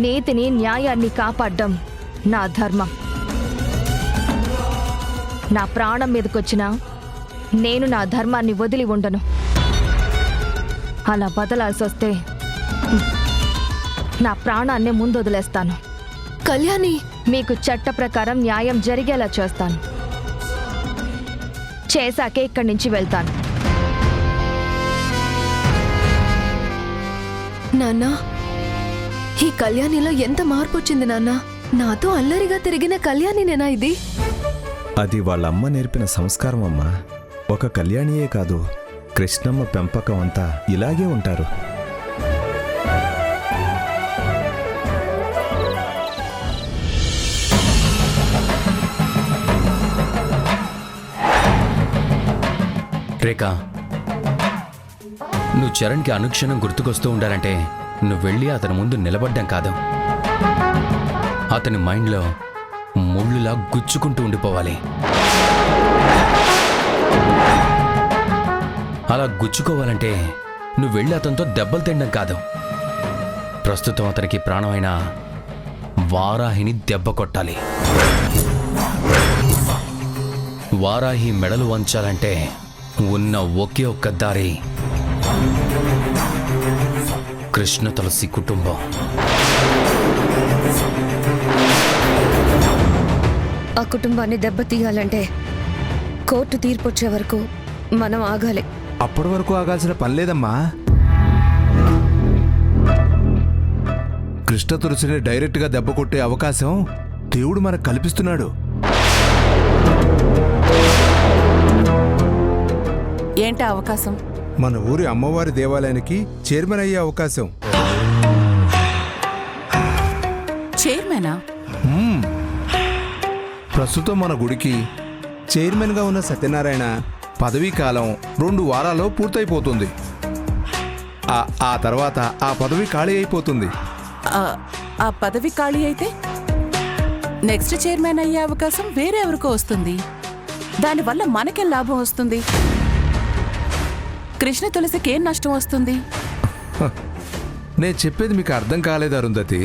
నీతిని న్యాయాన్ని కాపాడ్డం నా ధర్మం. నా ప్రాణం మీదకొచ్చినా నేను నా ధర్మాన్ని వదిలి ఉండను. అలా బదలాల్సొస్తే నా ప్రాణాన్నే ముందొదిలేస్తాను. కళ్యాణి, మీకు చట్ట ప్రకారం న్యాయం జరిగేలా చేస్తాను. చేశాకే ఇక్కడి నుంచి వెళ్తాను. నాన్నా, ఈ కళ్యాణిలో ఎంత మార్పు వచ్చింది నాన్న. నాతో అల్లరిగా తిరిగిన కళ్యాణినేనా ఇది? అది వాళ్ళమ్మ నేర్పిన సంస్కారం అమ్మా. ఒక కళ్యాణియే కాదు, కృష్ణమ్మ పెంపకం అంతా ఇలాగే ఉంటారు. రేఖా, నువ్వు చరణ్కి అనుక్షణం గుర్తుకొస్తూ ఉండాలంటే నువ్వు వెళ్ళి అతని ముందు నిలబడ్డం కాదు, అతని మైండ్లో ముళ్ళులా గుచ్చుకుంటూ ఉండిపోవాలి. అలా గుచ్చుకోవాలంటే నువ్వు వెళ్ళి అతనితో దెబ్బలు తినడం కాదు, ప్రస్తుతం అతనికి ప్రాణమైన వారాహిని దెబ్బ కొట్టాలి. వారాహి మెడలు వంచాలంటే ఉన్న ఒకే ఒక్క దారి కృష్ణ తులసి కుటుంబం. ఆ కుటుంబాన్ని దెబ్బతీయాలంటే కోర్టు తీర్పు వచ్చే వరకు మనం ఆగాలి. అప్పటి వరకు ఆగాల్సిన పని లేదమ్మా. కృష్ణ తులసిని డైరెక్ట్గా దెబ్బ కొట్టే అవకాశం దేవుడు మనకు కల్పిస్తున్నాడు. ఏంటా అవకాశం? మన ఊరి అమ్మవారి దేవాలయానికి చైర్మన్ అయ్యే అవకాశం. చైర్మనా? ప్రస్తుతం మన గుడికి చైర్మన్గా ఉన్న సత్యనారాయణ పదవీ కాలం 2 వారాల్లో పూర్తయిపోతుంది. ఆ తర్వాత ఆ పదవి ఖాళీ అయిపోతుంది. ఆ పదవి ఖాళీ అయితే నెక్స్ట్ చైర్మన్ అయ్యే అవకాశం వేరే ఎవరికో వస్తుంది. దానివల్ల మనకేం లాభం వస్తుంది? కృష్ణ తులసికి ఏం నష్టం వస్తుంది? నేను చెప్పేది మీకు అర్థం కాలేదు అరుంధతి.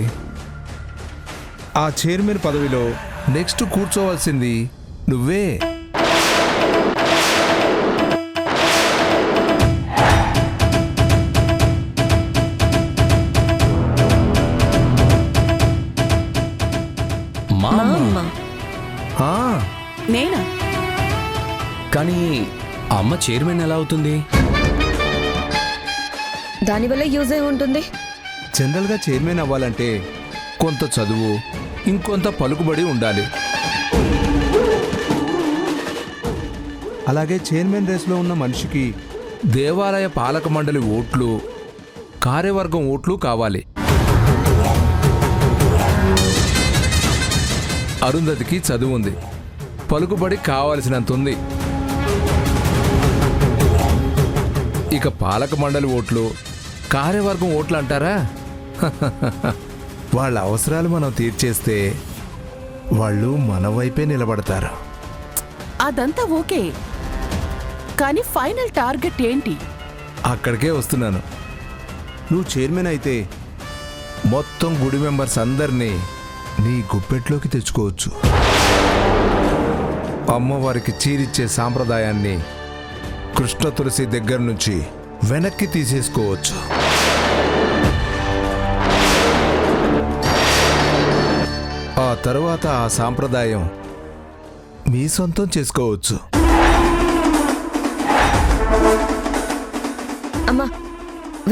ఆ చైర్మన్ పదవిలో నెక్స్ట్ కూర్చోవాల్సింది నువ్వే. నేనా? కానీ అమ్మ చైర్మన్ ఎలా అవుతుంది? దానివల్ల యూజ్ అయి ఉంటుంది. జనరల్గా చైర్మన్ అవ్వాలంటే కొంత చదువు, ఇంకొంత పలుకుబడి ఉండాలి. అలాగే చైర్మన్ రేస్లో ఉన్న మనిషికి దేవాలయ పాలక మండలి ఓట్లు, కార్యవర్గం ఓట్లు కావాలి. అరుంధతికి చదువు ఉంది, పలుకుబడి కావలసినంత ఉంది. ఇక పాలక మండలి ఓట్లు, కార్యవర్గం ఓట్లు అంటారా? వాళ్ళ అవసరాలు మనం తీర్చేస్తే వాళ్ళు మన వైపే నిలబడతారు. అదంతా ఓకే, కానీ ఫైనల్ టార్గెట్ ఏంటి? అక్కడికే వస్తున్నాను. నువ్వు చైర్మన్ అయితే మొత్తం గుడి మెంబర్స్ అందరినీ నీ గుప్పెట్లోకి తెచ్చుకోవచ్చు. అమ్మవారికి చీరిచ్చే సాంప్రదాయాన్ని కృష్ణ తులసి దగ్గర నుంచి వెనక్కి తీసేసుకోవచ్చు. ఆ తరువాత ఆ సాంప్రదాయం మీ సొంతం చేసుకోవచ్చు. అమ్మా,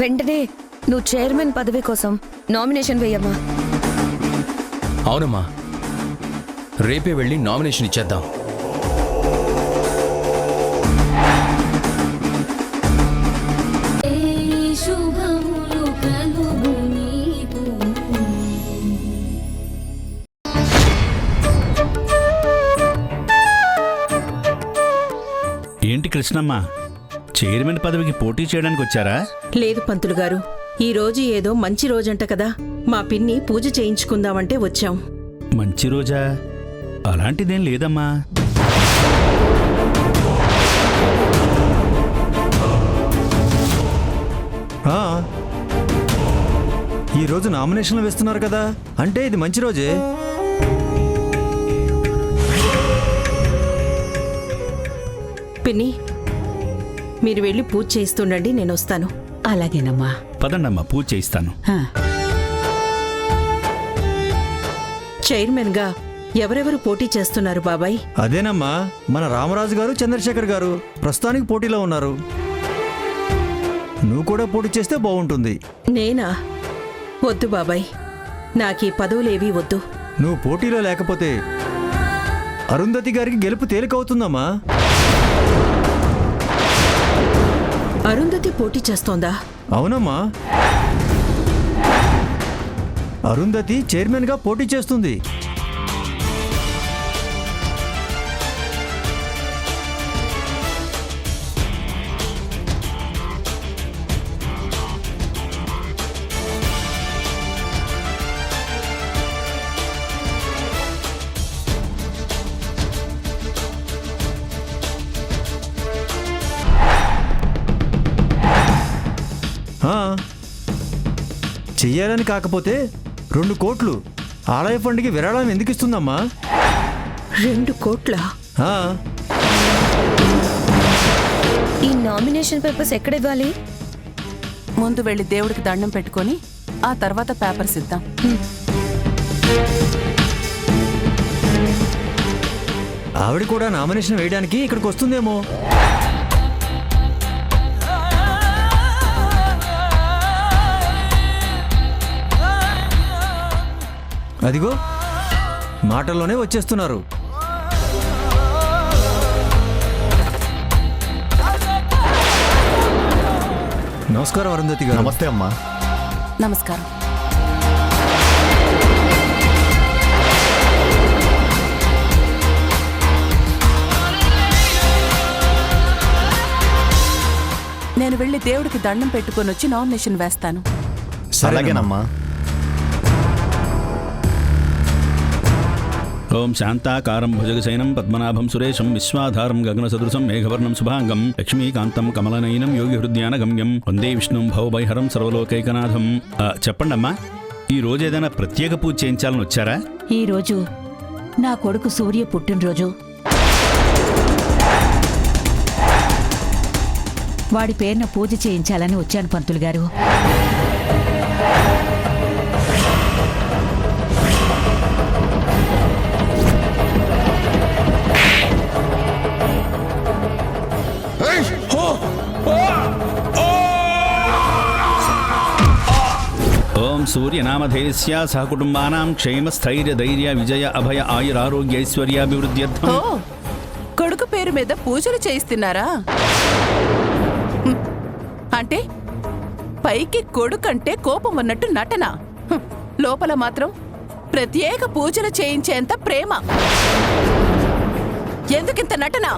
వెంటనే నువ్వు చైర్మన్ పదవి కోసం నామినేషన్ వేయమ్మా. అవునమ్మా, రేపే వెళ్ళి నామినేషన్ ఇచ్చేద్దాం. ఏంటి కృష్ణమ్మ, చైర్మన్ పదవికి పోటీ చేయడానికి వచ్చారా? లేదు పంతులు గారు, ఈ రోజు ఏదో మంచి రోజంట కదా, మా పిన్ని పూజ చేయించుకుందామంటే వచ్చాం. మంచి రోజా? అలాంటిదేం లేదమ్మా. ఈ రోజు నామినేషన్లు వేస్తున్నారు కదా, అంటే ఇది మంచి రోజే. పిన్ని మీరు వెళ్ళి పూజ చేస్తుండండి, నేను వస్తాను. అలాగేనమ్మా. పదండమ్మా, పూజ చేయిస్తాను. చైర్మన్ గా ఎవరెవరు పోటీ చేస్తున్నారు బాబాయ్? అదేనమ్మా, మన రామరాజు గారు, చంద్రశేఖర్ గారు ప్రస్తుతానికి పోటీలో ఉన్నారు. నువ్వు కూడా పోటీ చేస్తే బాగుంటుంది. నేనా? వద్దు బాబాయ్, నాకీ పదవులేవీ వద్దు. నువ్వు పోటీలో లేకపోతే అరుంధతి గారికి గెలుపు తేలికవుతుందమ్మా. అరుంధతి పోటీ చేస్తోందా? అవునమ్మా, అరుంధతి చైర్మన్గా పోటీ చేస్తుంది. చెయ్యాలని కాకపోతే 2 కోట్లు ఆలయ ఫండ్కి విరాళం ఎందుకు ఇస్తుందమ్మా? 2 కోట్ల? ఈ నామినేషన్ పేపర్స్ ఎక్కడ ఇవ్వాలి? ముందు వెళ్ళి దేవుడికి దండం పెట్టుకొని ఆ తర్వాత పేపర్స్ ఇద్దాం. ఆవిడ కూడా నామినేషన్ వేయడానికి ఇక్కడికి వస్తుందేమో. అదిగో మాటల్లోనే వచ్చేస్తున్నారు. నమస్కారం అరుంధతి గారు. నమస్తే అమ్మా. నమస్కారం. నేను వెళ్ళి దేవుడికి దండం పెట్టుకొని వచ్చి నామినేషన్ వేస్తాను. అలాగేనమ్మా. ఓం శాంతాకారం భుజగశయనం పద్మనాభం సురేశం విశ్వాధారం గగనసదృశం మేఘవర్ణం శుభాంగం లక్ష్మీకాంతం కమలనయనం యోగి హృదయానగమ్యం వందే విష్ణుం భవభైహరం సర్వలోకైకనాథం. చెప్పండమ్మా, ఈ రోజు ఏదైనా ప్రత్యేక పూజ చేయించాలని వచ్చారా? ఈ రోజు నా కొడుకు సూర్య పుట్టినరోజు. వాడి పేరున పూజ చేయించాలని వచ్చాను పంతులు గారు. ఓం సూర్యనామధేయస్య సహకుటుంబానాం క్షేమ స్థైర్య ధైర్య విజయ అభయ ఆయురారోగ్యైశ్వర్యాభివృద్ధ్యర్థం. కొడుకు పేరు మీద పూజలు చేయిస్తున్నారా? అంటే పైకి కొడుకంటే కోపం ఉన్నట్టు నటన, లోపల మాత్రం ప్రత్యేక పూజలు చేయించేంత ప్రేమ. ఎందుకింత నటన?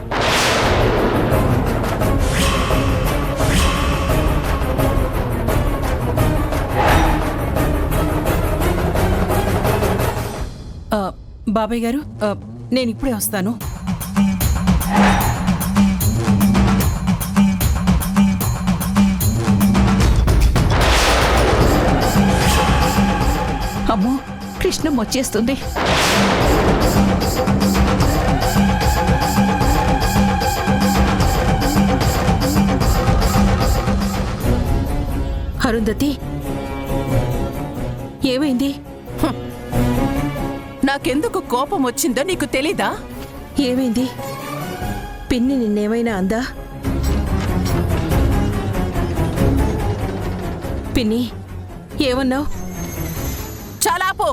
బాబాయ్ గారు, నేను ఇప్పుడే వస్తాను. అమ్మో, కృష్ణం వచ్చేస్తుంది. అరుంధతి, ఏమైంది? నాకెందుకు కోపం వచ్చిందో నీకు తెలీదా? ఏమైంది? పిన్ని నిన్నేమైనా అందా? పిన్ని, ఏమన్నావు? చాలా పో.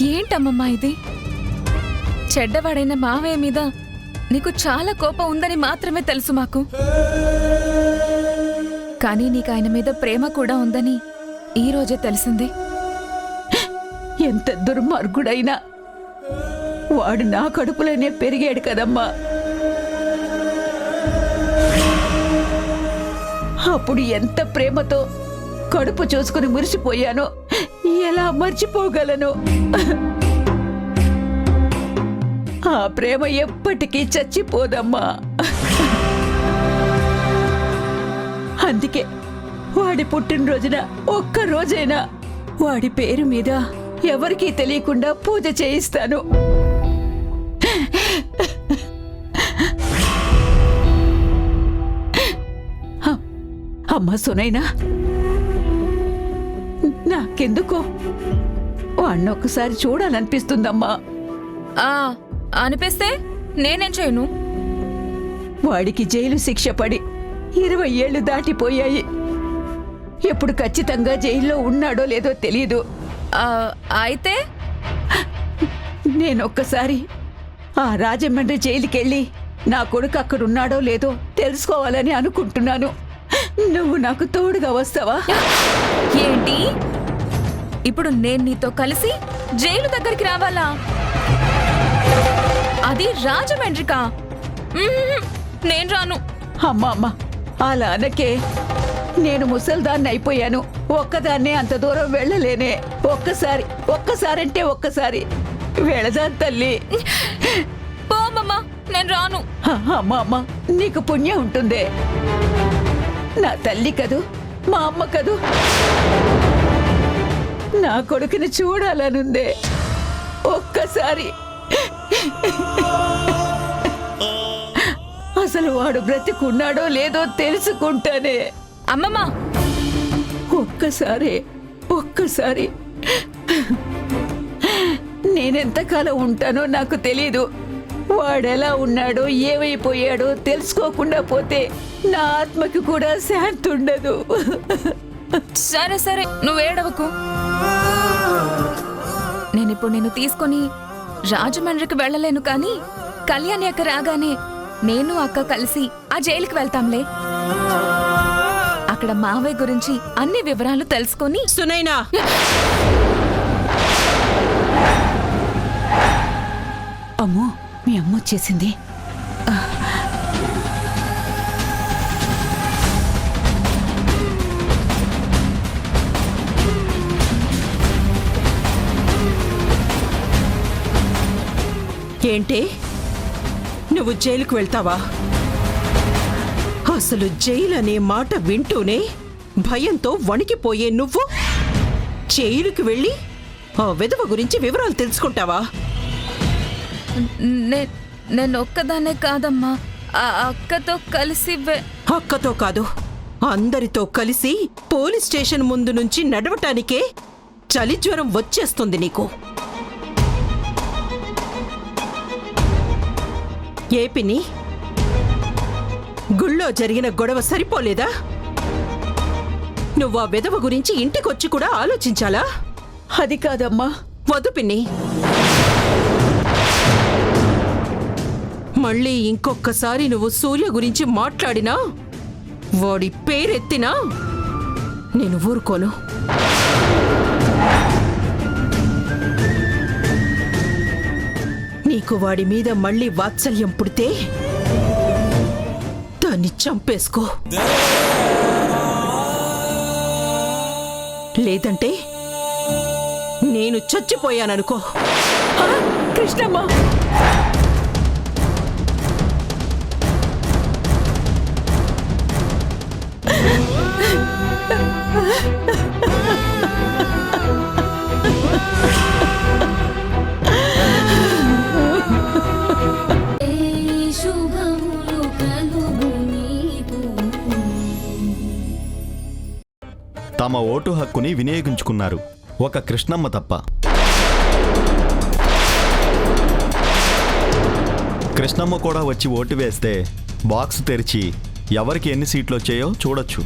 ఏంటమ్మమ్మా ఇది? చెడ్డవాడైన మావయ్య మీద నీకు చాలా కోపం ఉందని మాత్రమే తెలుసు మాకు. కానీ నీకు ఆయన మీద ప్రేమ కూడా ఉందని ఈ రోజే తెలిసింది. ఎంత దుర్మార్గుడైనా వాడు నా కడుపులోనే పెరిగాడు కదమ్మా. అప్పుడు ఎంత ప్రేమతో కడుపు చూసుకుని మురిసిపోయానో ఎలా మర్చిపోగలను? ఆ ప్రేమ ఎప్పటికీ చచ్చిపోదమ్మా. అందుకే వాడి పుట్టినరోజున ఒక్క రోజైనా వాడి పేరు మీద ఎవరికీ తెలియకుండా పూజ చేయిస్తాను. అమ్మా సునైనా, నాకెందుకో వాణ్ణి ఒక్కసారి చూడాలనిపిస్తుందమ్మా. అనిపిస్తే నేనేం చేయను. వాడికి జైలు శిక్ష పడి 20 ఏళ్లు దాటిపోయాయి. ఎప్పుడు ఖచ్చితంగా జైల్లో ఉన్నాడో లేదో తెలీదు. అయితే నేనొక్కసారి ఆ రాజమండ్రి జైలుకెళ్ళి నా కొడుకు అక్కడున్నాడో లేదో తెలుసుకోవాలని అనుకుంటున్నాను. నువ్వు నాకు తోడుగా వస్తావా? ఏంటి ఇప్పుడు నేను నీతో కలిసి జైలు దగ్గరికి రావాలా? అది రాజమండ్రికా? నేను రాను. అమ్మా అలా అనకే. నేను ముసల్దాన్ని అయిపోయాను. ఒక్కదాన్నే అంత దూరం వెళ్ళలేనే. ఒక్కసారంటే ఒక్కసారి వెళదాం తల్లి. పోమమ్మా, నేను రాను. అమ్మా నీకు పుణ్యం ఉంటుందే. నా తల్లి కదూ, మా అమ్మ కదూ. నా కొడుకుని చూడాలనుందే. ఒక్కసారి అసలు వాడు బ్రతికున్నాడో లేదో తెలుసుకుంటానే. అమ్మమ్మా, ఒక్కసారి నేనెంతకాలం ఉంటానో నాకు తెలీదు. వాడెలా ఉన్నాడో ఏమైపోయాడో తెలుసుకోకుండా పోతే నా ఆత్మకి కూడా శాంతి ఉండదు. సరే నువ్వేడవకు. నేనిప్పుడు నిన్ను తీసుకొని రాజమండ్రికి వెళ్ళలేను, కానీ కళ్యాణి అక్క రాగానే నేను అక్క కలిసి ఆ జైలుకి వెళ్తాంలే. అక్కడ మావయ్య గురించి అన్ని వివరాలు తెలుసుకొని. సునైనా, అమ్మో, మీ అమ్మ వచ్చేసింది. ఏంటి నువ్వు జైలుకు వెళ్తావా? అసలు జైలు అనే మాట వింటూనే భయంతో వణికిపోయే నువ్వు జైలుకి వెళ్ళి ఆ విధవ గురించి వివరాలు తెలుసుకుంటావా? నేను ఒక్కదానే కాదమ్మా, ఆ అక్కతో కలిసి అక్కతో కాదు, అందరితో కలిసి పోలీస్ స్టేషన్ ముందు నుంచి నడవటానికే చలి జ్వరం వచ్చేస్తుంది నీకు. ఏపిని గుళ్ళో జరిగిన గొడవ సరిపోలేదా? నువ్వు ఆ విధవ గురించి ఇంటికొచ్చి కూడా ఆలోచించాలా? అది కాదమ్మా. వద్దు పిన్ని, మళ్ళీ ఇంకొక్కసారి నువ్వు సూర్య గురించి మాట్లాడినా, వాడి పేరెత్తినా నేను ఊరుకోను. నీకు వాడి మీద మళ్ళీ వాత్సల్యం పుడితే దాన్ని చంపేసుకో. లేదంటే నేను చచ్చిపోయాననుకో. కృష్ణమ్మ, తమ ఓటు హక్కుని వినియోగించుకున్నారు, ఒక కృష్ణమ్మ తప్ప. కృష్ణమ్మ కూడా వచ్చి ఓటు వేస్తే బాక్స్ తెరిచి ఎవరికి ఎన్ని సీట్లు వచ్చాయో చూడొచ్చు.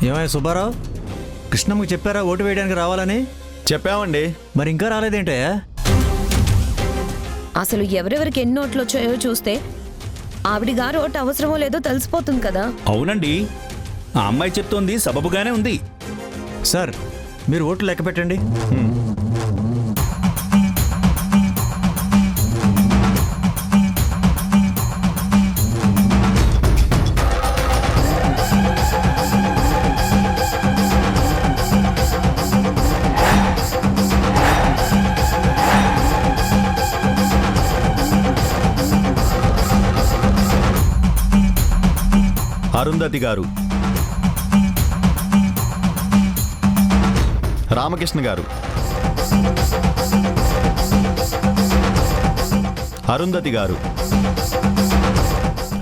ఏమయ్య సుబ్బారావు, కృష్ణమ్మకి చెప్పారా ఓటు వేయడానికి రావాలని? చెప్పామండి. మరి ఇంకా రాలేదేంటయ్యా? అసలు ఎవరెవరికి ఎన్ని ఓట్లు వచ్చాయో చూస్తే ఆవిడ గారు ఓటు అవసరమో లేదో తెలిసిపోతుంది కదా. అవునండి, ఆ అమ్మాయి చెప్తోంది సబబుగానే ఉంది. సార్, మీరు ఓట్లు లెక్క పెట్టండి. అరుంధతి గారు, రామకృష్ణ గారు, అరుంధతి గారు,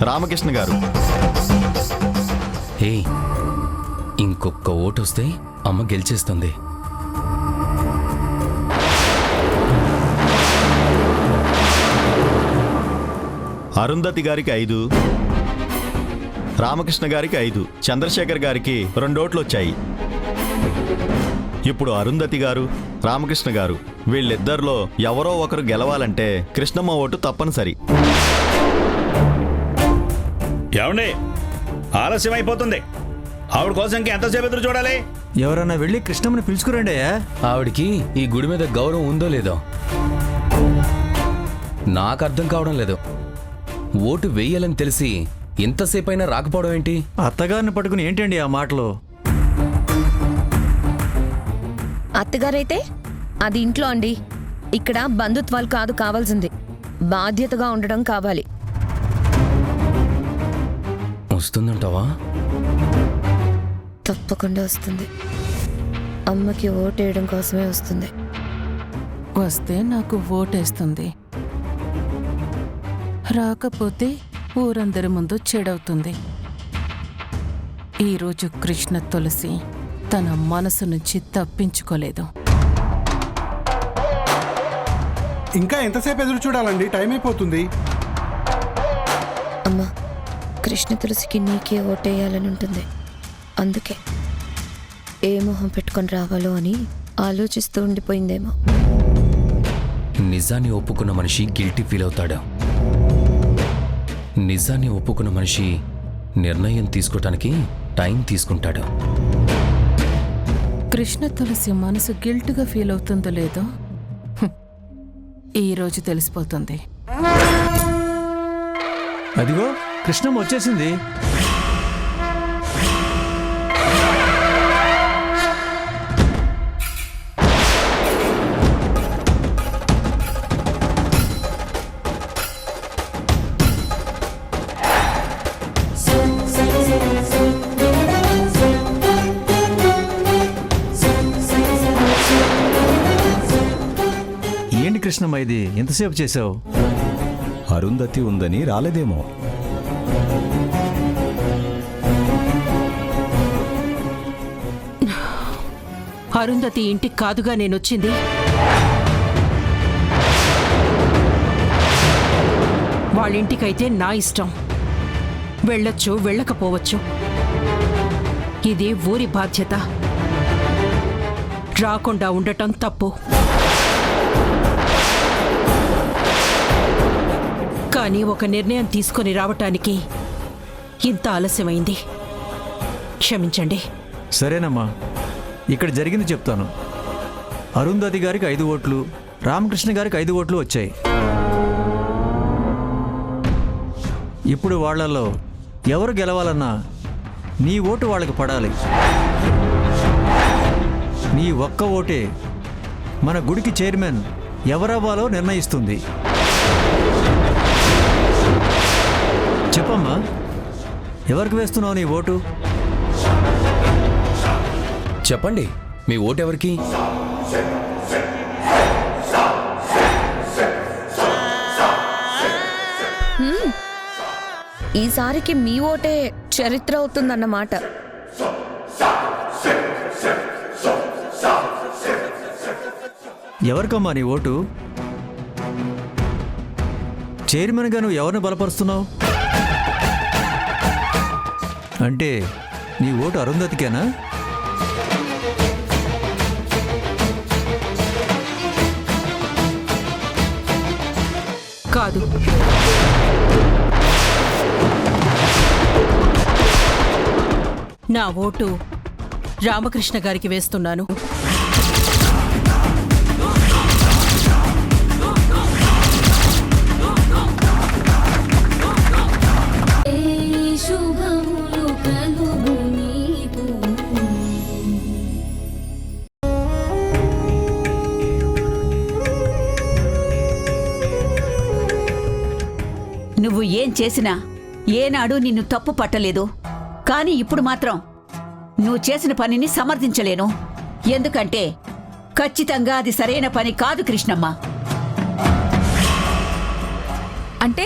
రామకృష్ణ గారు. ఏ ఇంకొక ఓటు వస్తే అమ్మ గెలిచేస్తుంది. అరుంధతి గారికి 5, రామకృష్ణ గారికి 5, చంద్రశేఖర్ గారికి 2 ఓట్లు వచ్చాయి. ఇప్పుడు అరుంధతి గారు, రామకృష్ణ గారు వీళ్ళిద్దరిలో ఎవరో ఒకరు గెలవాలంటే కృష్ణమ్మ ఓటు తప్పనిసరి. ఏమండి, ఆలస్యం అయిపోతుంది. ఆవిడ కోసం ఎంతసేపు ఎదురు చూడాలి? ఎవరన్నా వెళ్ళి కృష్ణమ్మని పిలుచుకురండి అయ్యా. ఆవిడికి ఈ గుడి మీద గౌరవం ఉందో లేదో నాకు అర్థం కావడం లేదు. ఓటు వేయాలని తెలిసి ఎంతసేపైనా రాకపోవడం ఏంటి? అత్తగారిని పట్టుకుని ఏంటండి ఆ మాటలు? అత్తగారైతే అది ఇంట్లో అండి. ఇక్కడ బంధుత్వాలు కాదు కావాల్సింది, బాధ్యతగా ఉండడం కావాలి. వస్తుందంటావా? తప్పకుండా వస్తుంది. అమ్మకి ఓటేయడం కోసమే వస్తుంది. వస్తే నాకు ఓటేస్తుంది, రాకపోతే ఊరందరి ముందు చెడవుతుంది. ఈరోజు కృష్ణ తులసి తన మనసు నుంచి తప్పించుకోలేదు. ఇంకా ఎంతసేపు ఎదురు చూడాలండి? టైం అయిపోతుంది. అమ్మా, కృష్ణ తులసికి నీకే ఓటేయాలని ఉంటుంది. అందుకే ఏ మొహం పెట్టుకొని రావాలో అని ఆలోచిస్తూ ఉండిపోయిందేమో. నిజాన్ని ఒప్పుకున్న మనిషి గిల్టీ ఫీల్ అవుతాడు. నిజాన్ని ఒప్పుకున్న మనిషి నిర్ణయం తీసుకోవటానికి టైం తీసుకుంటాడు. కృష్ణ తులసి మనసు గిల్ట్గా ఫీల్ అవుతుందో లేదో ఈరోజు తెలిసిపోతుంది. అదిగో కృష్ణమ్మ వచ్చేసింది. ఏంటి కృష్ణమ్మ ఇది ఎంతసేపు చేసావు? అరుంధతి ఉందని రాలేదేమో. అరుంధతి ఇంటికి కాదుగా నేనొచ్చింది. వాళ్ళింటికైతే నా ఇష్టం. వెళ్ళొచ్చు, వెళ్ళకపోవచ్చు. ఇది ఊరి బాధ్యత. రాకుండా ఉండటం తప్పు. కానీ ఒక నిర్ణయం తీసుకొని రావటానికి ఇంత ఆలస్యమైంది. క్షమించండి. సరేనమ్మా, ఇక్కడ జరిగింది చెప్తాను. అరుంధతి గారికి 5 ఓట్లు, రామకృష్ణ గారికి 5 ఓట్లు వచ్చాయి. ఇప్పుడు వాళ్ళల్లో ఎవరు గెలవాలన్నా నీ ఓటు వాళ్ళకి పడాలి. నీ ఒక్క ఓటే మన గుడికి చైర్మన్ ఎవరవ్వాలో నిర్ణయిస్తుంది. చెప్పమ్మా, ఎవరికి వేస్తున్నావు నీ ఓటు? చెప్పండి, మీ ఓటెవరికి? ఈసారికి మీ ఓటే చరిత్ర అవుతుందన్నమాట. ఎవరికమ్మా నీ ఓటు? చైర్మన్గా నువ్వు ఎవరిని బలపరుస్తున్నావు? అంటే నీ ఓటు అరుంధతికేనా? కాదు, నా ఓటు రామకృష్ణ గారికి వేస్తున్నాను. నువ్వు ఏం చేసినా ఏనాడు నిన్ను తప్పు పట్టలేదు. కానీ ఇప్పుడు మాత్రం నువ్వు చేసిన పనిని సమర్థించలేను. ఎందుకంటే ఖచ్చితంగా అది సరైన పని కాదు కృష్ణమ్మ. అంటే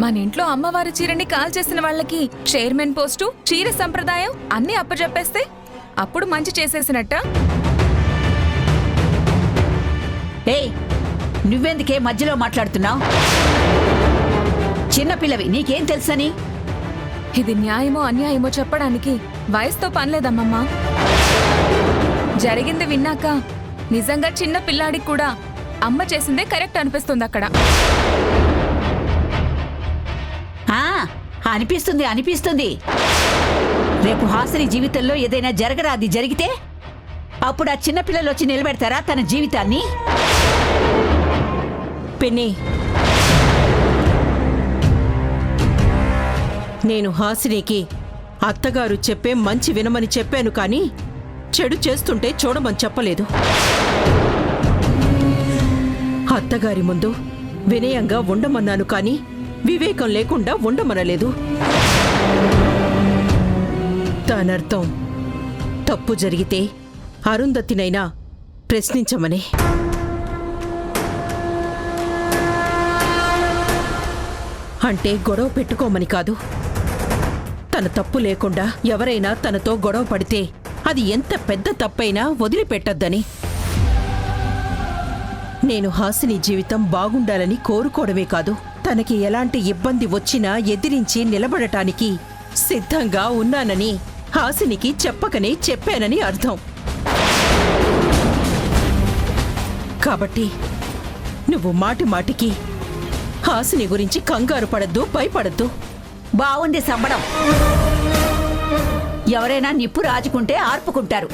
మన ఇంట్లో అమ్మవారి చీరని కాల్చేసిన వాళ్ళకి చైర్మన్ పోస్టు, చీర సంప్రదాయం అన్నీ అప్పచెప్పేస్తే అప్పుడు మంచి చేసేసినట్ట? ఏయ్, నువ్వెందుకే మధ్యలో మాట్లాడుతున్నావు? చిన్నపిల్లవి, నీకేం తెలుసని? ఇది న్యాయమో అన్యాయమో చెప్పడానికి వయసుతో పనిలేదమ్మమ్మా. జరిగింది విన్నాక నిజంగా చిన్న పిల్లాడికి కూడా అమ్మ చేసిందే కరెక్ట్ అనిపిస్తుంది అక్కడ. అనిపిస్తుంది. రేపు హాసిని జీవితంలో ఏదైనా జరగరాది జరిగితే అప్పుడు ఆ చిన్నపిల్లలు వచ్చి నిలబెడతారా తన జీవితాన్ని? పిన్ని, నేను హాసినికి అత్తగారు చెప్పే మంచి వినమని చెప్పాను, కానీ చెడు చేస్తుంటే చూడమని చెప్పలేదు. అత్తగారి ముందు వినయంగా ఉండమన్నాను, కానీ వివేకం లేకుండా ఉండమనలేదు. దానర్థం తప్పు జరిగితే అరుంధతినైనా ప్రశ్నించమని. అంటే గొడవ పెట్టుకోమని కాదు. తన తప్పు లేకుండా ఎవరైనా తనతో గొడవ పడితే అది ఎంత పెద్ద తప్పైనా వదిలిపెట్టద్దని. నేను హాసిని జీవితం బాగుండాలని కోరుకోవడమే కాదు, తనకి ఎలాంటి ఇబ్బంది వచ్చినా ఎదిరించి నిలబడటానికి సిద్ధంగా ఉన్నానని హాసినికి చెప్పకనే చెప్పానని అర్థం. కాబట్టి నువ్వు మాటి మాటికి హాసిని గురించి కంగారు పడద్దు, భయపడద్దు. బావుంది సంబడం. ఎవరైనా నిప్పు రాజుకుంటే ఆర్పుకుంటారు.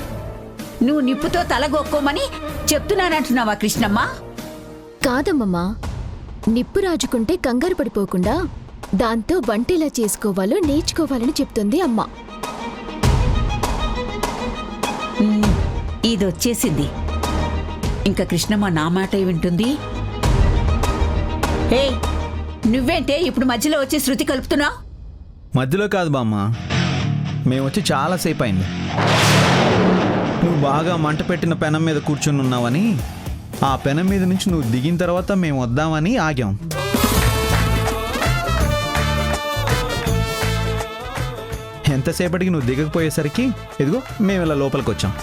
నువ్వు నిప్పుతో తలగొక్కోమని చెప్తున్నానంటున్నావా కృష్ణమ్మ? కాదమ్మమ్మా, నిప్పు రాజుకుంటే కంగారు పడిపోకుండా దాంతో వంటెలా చేసుకోవాలో నేర్చుకోవాలని చెప్తుంది అమ్మ. ఇదొచ్చేసింది. ఇంకా కృష్ణమ్మ నా మాట వింటుంది. ఏ, నువ్వేంటే ఇప్పుడు మధ్యలో వచ్చి శృతి కలుపుతున్నావు? మధ్యలో కాదు బామ్మ, మేము వచ్చి చాలాసేపు అయింది. నువ్వు బాగా మంట పెట్టిన పెనం మీద కూర్చుని ఉన్నావని, ఆ పెనం మీద నుంచి నువ్వు దిగిన తర్వాత మేము వద్దామని ఆగాం. ఎంతసేపటికి నువ్వు దిగకపోయేసరికి ఇదిగో మేము ఇలా లోపలికి వచ్చాం.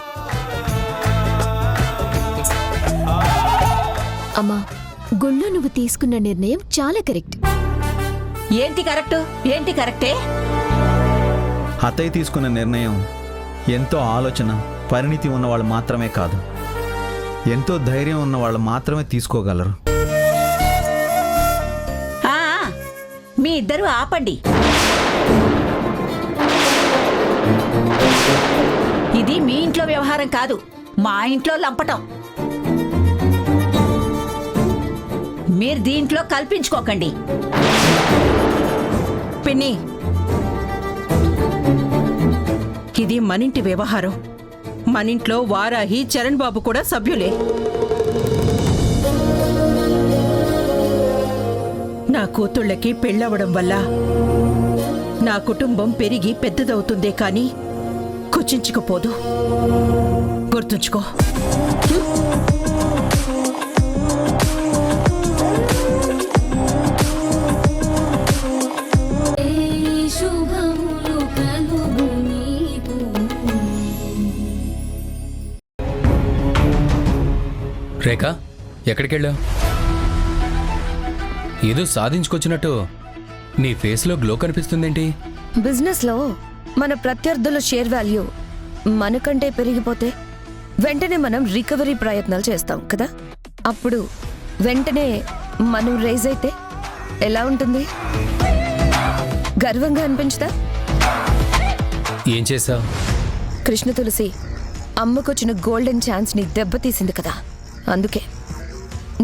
అమ్మా, గుళ్ళో నువ్వు తీసుకున్న నిర్ణయం చాలా కరెక్ట్. ఏంటి కరెక్ట్? ఏంటి కరెక్టే? అత్తయ్య తీసుకున్న నిర్ణయం ఎంతో ఆలోచన, పరిణితి ఉన్నవాళ్ళు మాత్రమే కాదు, ఎంతో ధైర్యం ఉన్న వాళ్ళు మాత్రమే తీసుకోగలరు. మీ ఇద్దరు ఆపండి. ఇది మీ ఇంట్లో వ్యవహారం కాదు, మా ఇంట్లో లంపటం. మీరు దీంట్లో కల్పించుకోకండి. పిన్ని, ఇది మనింటి వ్యవహారం. మనింట్లో వారాహి, చరణ్ బాబు కూడా సభ్యులే. నా కూతుళ్ళకి పెళ్ళవడం వల్ల నా కుటుంబం పెరిగి పెద్దదవుతుందే కానీ కుచించుకుపోదు. గుర్తుంచుకో. రేఖ, ఎక్కడికెళ్ళావు? ఏదో సాధించుకొచ్చినట్టు నీ ఫేస్లో గ్లో కనిపిస్తుందేంటి? బిజినెస్లో మన ప్రత్యర్థుల షేర్ వాల్యూ మనకంటే పెరిగిపోతే వెంటనే మనం రికవరీ ప్రయత్నాలు చేస్తాం కదా. అప్పుడు వెంటనే మనం రైజ్ అయితే ఎలా ఉంటుంది? గర్వంగా అనిపించదా? ఏం చేసావు? కృష్ణ తులసి అమ్మకొచ్చిన గోల్డెన్ ఛాన్స్ని దెబ్బతీసింది కదా. అందుకే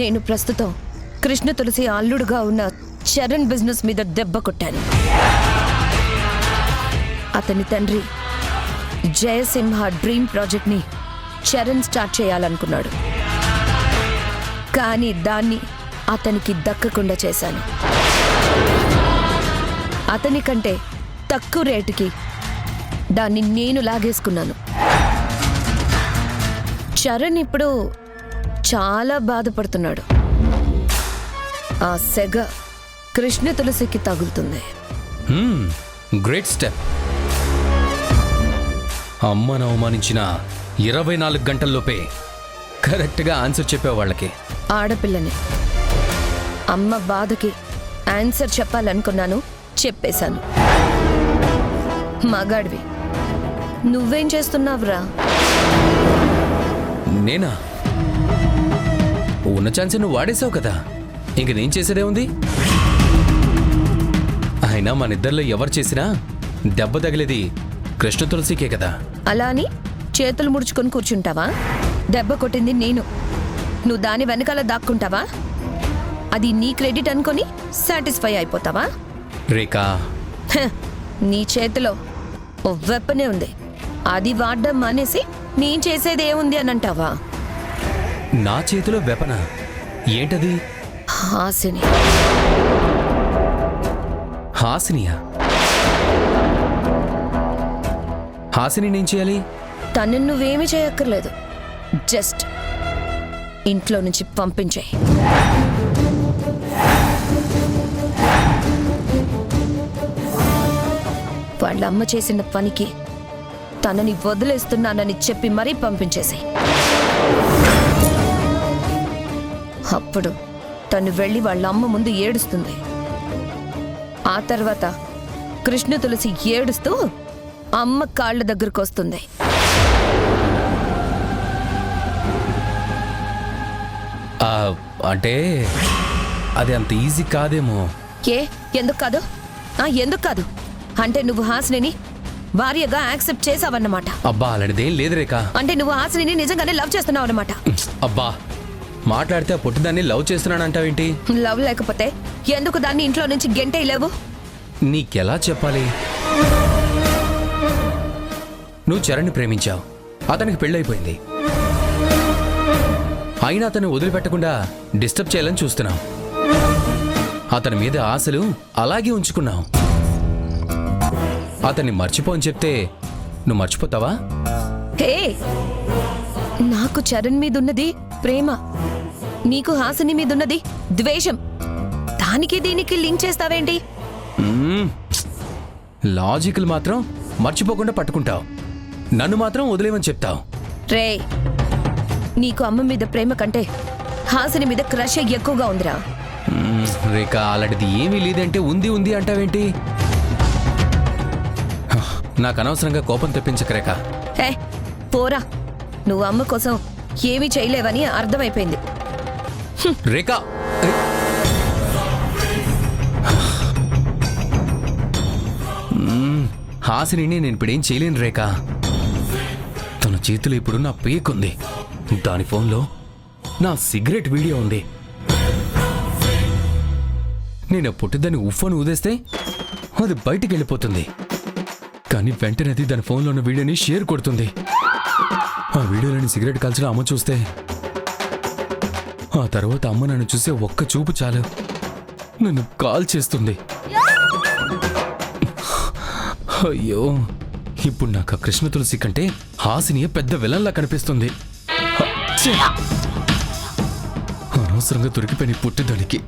నేను ప్రస్తుతం కృష్ణ తులసి అల్లుడుగా ఉన్న చరణ్ బిజినెస్ మీద దెబ్బ కొట్టాను. అతని తండ్రి జయసింహ డ్రీమ్ ప్రాజెక్ట్ని చరణ్ స్టార్ట్ చేయాలనుకున్నాడు, కానీ దాన్ని అతనికి దక్కకుండా చేశాను. అతని కంటే తక్కువ రేటుకి దాన్ని నేను లాగేసుకున్నాను. చరణ్ ఇప్పుడు చాలా బాధపడుతున్నాడు. ఆ సెగ కృష్ణ తులసికి తగులుతుంది. Great step. అమ్మను అవమానించిన 24 గంటల్లోపే కరెక్ట్గా ఆన్సర్ చెప్పేవాళ్ళకి. ఆడపిల్లని అమ్మ బాధకి ఆన్సర్ చెప్పాలనుకున్నాను, చెప్పేశాను. మగాడివి నువ్వేం చేస్తున్నావురా? నేనా? ఉన్న ఛాన్స్ నువ్వు వాడేసావు కదా, ఇంక నేను చేసేదే ఉంది. అయినా మనిద్దరిలో ఎవరు చేసినా దెబ్బ తగిలేది కృష్ణ తులసికే కదా. అలా అని చేతులు ముడుచుకొని కూర్చుంటావా? దెబ్బ కొట్టింది నేను, నువ్వు దాని వెనకాల దాక్కుంటావా? అది నీ క్రెడిట్ అనుకొని సాటిస్ఫై అయిపోతావా? రేఖా, నీ చేతిలో ఓ వెపనే ఉంది, అది వాడడం మానేసి నేను చేసేది ఏముంది అని అంటావా? నా చేతిలో వెపనా? ఏంటది? హాసిని. హాసినియా? హాసిని నేను చేయాలి? తను నువ్వేమీ చేయక్కర్లేదు, జస్ట్ ఇంట్లో నుంచి పంపించేయి. వాళ్ళ అమ్మ చేసిన పనికి తనని వదిలేస్తున్నానని చెప్పి మరీ పంపించేసి, అప్పుడు తను వెళ్ళి వాళ్ళ అమ్మ ముందు ఏడుస్తుంది. ఆ తర్వాత కృష్ణ తులసి ఏడుస్తూ అమ్మ కాళ్ళ దగ్గరకు వస్తుంది. అంటే అది అంత ఈజీ కాదేమో. ఎందుకు కాదు? ఎందుకు కాదు అంటే నువ్వు హాసినిని భార్యగా యాక్సెప్ట్ చేసావన్నమాట. అబ్బా, అలాంటిదేం లేదు రేఖా. అంటే నువ్వు హాసినిని నిజంగానే లవ్ చేస్తున్నావు అన్నమాట. అబ్బా, మాట్లాడితే ఆ పొట్టిదాన్ని లవ్ చేస్తున్నాను అంటావేంటి? లవ్ లేకపోతే ఎందుకు దాన్ని ఇంట్లో నుంచి గెంటేయలేవు? నీకెలా చెప్పాలి? నువ్వు చరణ్ని ప్రేమించావు, అతనికి పెళ్ళైపోయింది. అయినా అతన్ని వదిలిపెట్టకుండా డిస్టర్బ్ చేయాలని చూస్తున్నావు. అతని మీద ఆశలు అలాగే ఉంచుకున్నావు. అతన్ని మర్చిపో అని చెప్తే నువ్వు మర్చిపోతావా? హే, నాకు చరణ్ మీదున్నది ప్రేమ, నీకు హాసిని మీదున్నది ద్వేషం. దానికి దీనికి లింక్ చేస్తావేంటి? లాజికల్ మాత్రం మర్చిపోకుండా పట్టుకుంటావు, నన్ను మాత్రం వదిలేమని చెప్తావు. రే, నీకు అమ్మ మీద ప్రేమ కంటే హాసిని మీద క్రష్ ఎక్కువగా ఉందిరా. రేఖ, అలాంటిది ఏమీ లేదంటే ఉంది ఉంది అంటావేంటి? నాకు అనవసరంగా కోపం తెప్పించక రేఖ. హే పోరా, నువ్వు అమ్మ కోసం ఏమీ చేయలేవని అర్థమైపోయింది. రేఖ, హాసిని నేను ఇప్పుడేం చేయలేను రేఖ. తన చేతిలో ఇప్పుడు నా పేక్ ఉంది, దాని ఫోన్లో నా సిగరెట్ వీడియో ఉంది. నేను పుట్టిదాన్ని ఉఫ్ఫను ఊదేస్తే అది బయటికి వెళ్ళిపోతుంది, కానీ వెంటనే అది దాని ఫోన్లో ఉన్న వీడియోని షేర్ కొడుతుంది. ఆ వీడియోలోని సిగరెట్ కాల్చడం అమ్మ చూస్తే, ఆ తర్వాత అమ్మ నన్ను చూసే ఒక్క చూపు చాలు నన్ను కాల్ చేస్తుంది. అయ్యో, ఇప్పుడు నాకు ఆ కృష్ణ తులసి కంటే హాసినియే పెద్ద విలన్లా కనిపిస్తుంది. అనవసరంగా దొరికిపోయిన పుట్టిదానికి.